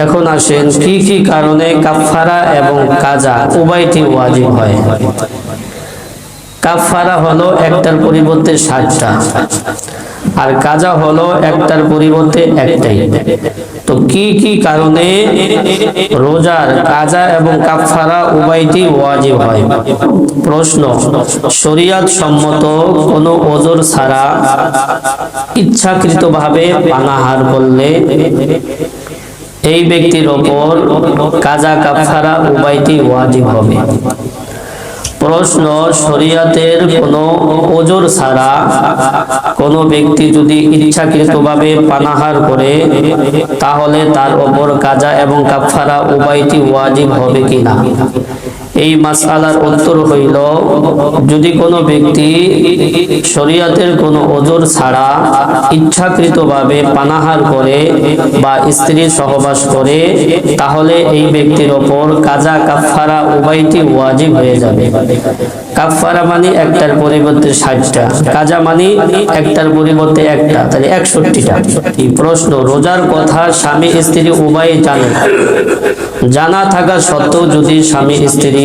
এখন আসেন কি কি কারণে কাফারা এবং কাজা উভয়টি ওয়াজিব হয়। কাফারা হলো একটার পরিবর্তে 60টা, আর কাজা হলো একটার পরিবর্তে একটাই। তো কি কি কারণে রোজার কাজা এবং কাফারা উভয়টি ওয়াজিব হয়? প্রশ্ন, শরীয়ত সম্মত কোনো ওজর ছাড়া ইচ্ছাকৃতভাবে পানাহার করলে এই ব্যক্তির ওপর কাজা কাফারা উভয়টি ওয়াজিব হবে। প্রশ্ন, শরীয়তের কোনো ওজর ছাড়া কোনো ব্যক্তি যদি ইচ্ছাকৃতভাবে পানাহার করে তাহলে তার ওপর কাজা এবং কাফারা উভয়টি ওয়াজিব হবে কিনা? এই মাসআলার উত্তর হইল, যদি কোনো ব্যক্তি শরীয়তের কোনো ওজর ছাড়া ইচ্ছাকৃতভাবে পানাহার করে বা স্ত্রীর সহবাস করে তাহলে এই ব্যক্তির ওপর কাজা কাফারা উভয়টি ওয়াজিব হয়ে যাবে। কাফারা মানে একটার পরিবর্তে 60টা, কাজা মানে একটার পরিবর্তে একটা, তাহলে 61টা। এই প্রশ্ন, রোজার কথা স্বামী স্ত্রী উভয় জানে, জানা থাকা সত্ত্বেও যদি স্বামী স্ত্রী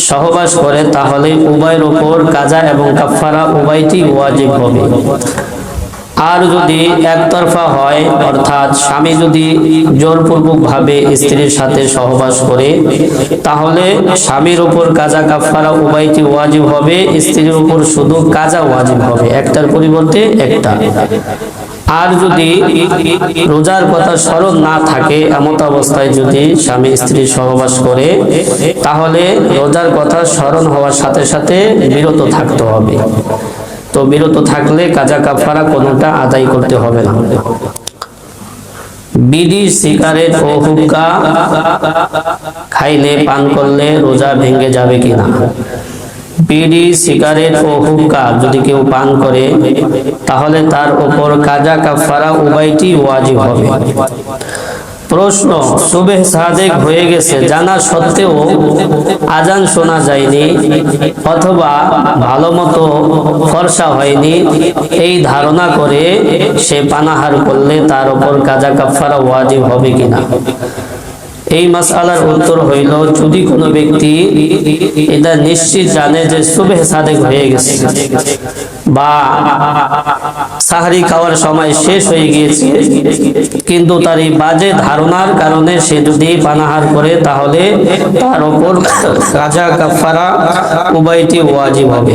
সহবাস করে তাহলে উভয়ের উপর কাজা এবং কাফারা উভয়টি ওয়াজিব হবে। আর যদি একতরফা হয়, অর্থাৎ স্বামী যদি জোরপূর্বক ভাবে স্ত্রীর সাথে সহবাস করে তাহলে স্বামীর উপর কাজা কাফারা উভয়টি ওয়াজিব হবে, স্ত্রীর উপর শুধু কাজা ওয়াজিব হবে, একটার পরিবর্তে একটা। আর যদি রোজার কথা স্মরণ না থাকে, এমত অবস্থায় যদি স্বামী স্ত্রী সহবাস করে তাহলে রোজার কথা স্মরণ হওয়ার সাথে সাথে বিরত থাকতে হবে। তো বিরত থাকলে কাজা কাফারা কোনোটা আদায় করতে হবে না। বিড়ি, সিগারেট ও হুক্কা খাইলে, পান করলে রোজা ভেঙে যাবে কিনা? বিড়ি, সিগারেট ও হুক্কা যদি কেউ পান করে তাহলে তার উপর কাজা কাফারা উভয়টি ওয়াজিব হবে। প্রশ্ন, সুবহ সাদেক হয়ে গেছে জানা সত্ত্বেও আজান শোনা যায়নি অথবা ভালো মতো ফর্সা হয়নি, এই ধারণা করে সে পানাহার করলে তার উপর কাজা কাফারা ওয়াজিব হবে কিনা? এই মাসআলার উত্তর হইল, যদি কোনো ব্যক্তি এটা নিশ্চিত জানে যে সুবহ সাদেক হয়ে গেছে বা সাহরি খাওয়ার সময় শেষ হয়ে গিয়েছে, কিন্তু তার এই বাজে ধারণার কারণে সে যদি পানাহার করে তাহলে তার উপর কাজা কাফারা উভয়টি ওয়াজিব হবে।